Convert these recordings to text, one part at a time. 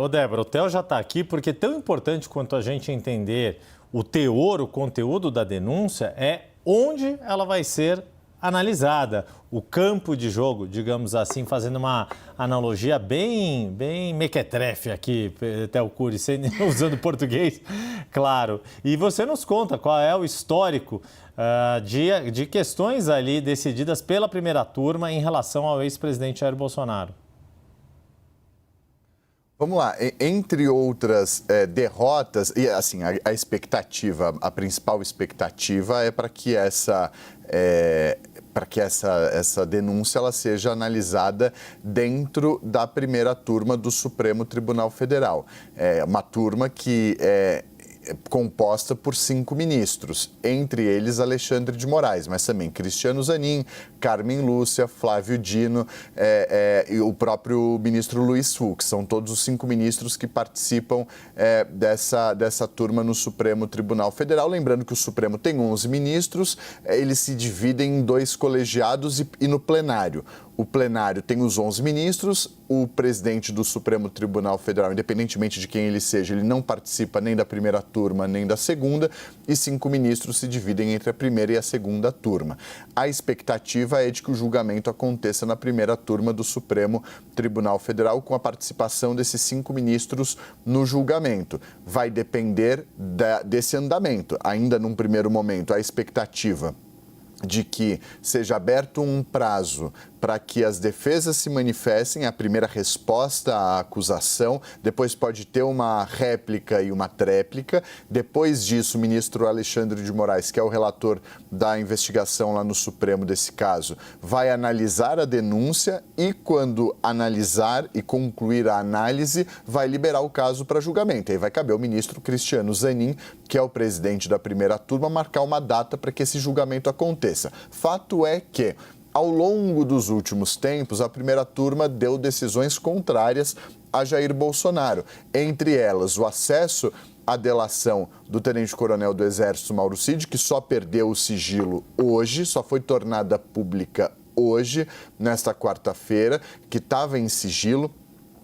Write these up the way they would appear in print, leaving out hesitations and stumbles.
Ô Débora, o Theo já está aqui porque tão importante quanto a gente entender o teor, o conteúdo da denúncia, é onde ela vai ser analisada. O campo de jogo, digamos assim, fazendo uma analogia bem mequetrefe aqui, Theo Cury, usando português, claro. E você nos conta qual é o histórico de questões ali decididas pela primeira turma em relação ao ex-presidente Jair Bolsonaro. Vamos lá, entre outras derrotas, e assim, a expectativa, a principal expectativa é para que essa denúncia ela seja analisada dentro da primeira turma do Supremo Tribunal Federal. É uma turma que é composta por 5 ministros, entre eles Alexandre de Moraes, mas também Cristiano Zanin, Carmen Lúcia, Flávio Dino e o próprio ministro Luiz Fux. São todos os 5 ministros que participam dessa turma no Supremo Tribunal Federal. Lembrando que o Supremo tem 11 ministros, eles se dividem em 2 colegiados e no plenário. O plenário tem os 11 ministros, o presidente do Supremo Tribunal Federal, independentemente de quem ele seja, ele não participa nem da primeira turma nem da segunda, e 5 ministros se dividem entre a primeira e a segunda turma. A expectativa é de que o julgamento aconteça na primeira turma do Supremo Tribunal Federal, com a participação desses 5 ministros no julgamento. Vai depender desse andamento. Ainda num primeiro momento, a expectativa de que seja aberto um prazo para que as defesas se manifestem, a primeira resposta à acusação, depois pode ter uma réplica e uma tréplica. Depois disso, o ministro Alexandre de Moraes, que é o relator da investigação lá no Supremo desse caso, vai analisar a denúncia e, quando analisar e concluir a análise, vai liberar o caso para julgamento. Aí vai caber ao ministro Cristiano Zanin, que é o presidente da primeira turma, marcar uma data para que esse julgamento aconteça. Fato é que, ao longo dos últimos tempos, a primeira turma deu decisões contrárias a Jair Bolsonaro. Entre elas, o acesso à delação do tenente-coronel do Exército, Mauro Cid, que só perdeu o sigilo hoje, só foi tornada pública hoje, nesta quarta-feira, que estava em sigilo.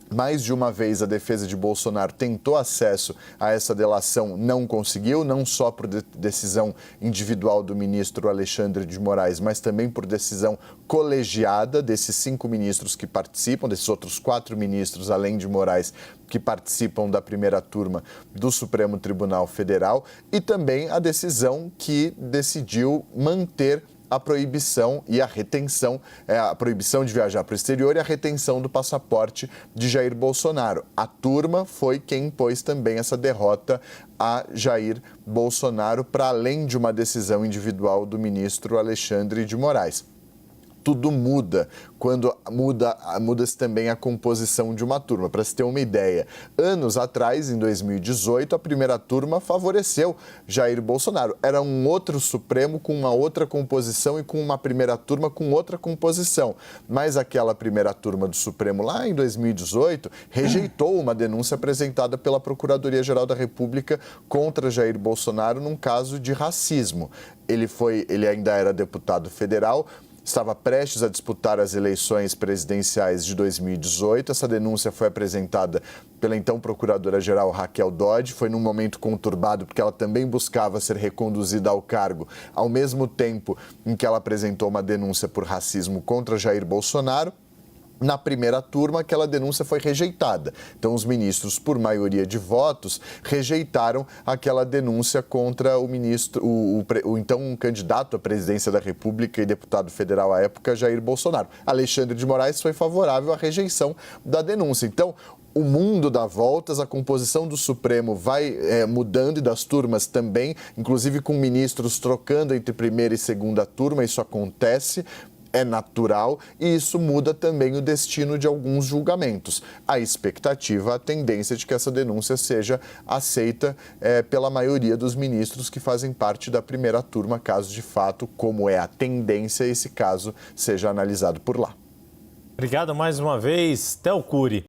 Mais de uma vez a defesa de Bolsonaro tentou acesso a essa delação, não conseguiu, não só por decisão individual do ministro Alexandre de Moraes, mas também por decisão colegiada desses 5 ministros que participam, desses outros 4 ministros, além de Moraes, que participam da primeira turma do Supremo Tribunal Federal, e também a decisão que decidiu manter a proibição e a retenção, a proibição de viajar para o exterior e a retenção do passaporte de Jair Bolsonaro. A turma foi quem impôs também essa derrota a Jair Bolsonaro, para além de uma decisão individual do ministro Alexandre de Moraes. Tudo muda quando muda-se também a composição de uma turma. Para se ter uma ideia, anos atrás, em 2018, a primeira turma favoreceu Jair Bolsonaro. Era um outro Supremo com uma outra composição e com uma primeira turma com outra composição. Mas aquela primeira turma do Supremo, lá em 2018, rejeitou uma denúncia apresentada pela Procuradoria-Geral da República contra Jair Bolsonaro num caso de racismo. Ele ainda era deputado federal, estava prestes a disputar as eleições presidenciais de 2018. Essa denúncia foi apresentada pela então procuradora-geral Raquel Dodge. Foi num momento conturbado, porque ela também buscava ser reconduzida ao cargo, ao mesmo tempo em que ela apresentou uma denúncia por racismo contra Jair Bolsonaro. Na primeira turma, aquela denúncia foi rejeitada. Então, os ministros, por maioria de votos, rejeitaram aquela denúncia contra o ministro, então um candidato à presidência da República e deputado federal à época, Jair Bolsonaro. Alexandre de Moraes foi favorável à rejeição da denúncia. Então, o mundo dá voltas, a composição do Supremo vai mudando e das turmas também, inclusive com ministros trocando entre primeira e segunda turma, isso acontece. É natural, e isso muda também o destino de alguns julgamentos. A expectativa, a tendência de que essa denúncia seja aceita pela maioria dos ministros que fazem parte da primeira turma, caso de fato, como é a tendência, esse caso seja analisado por lá. Obrigado mais uma vez, Theo Cury.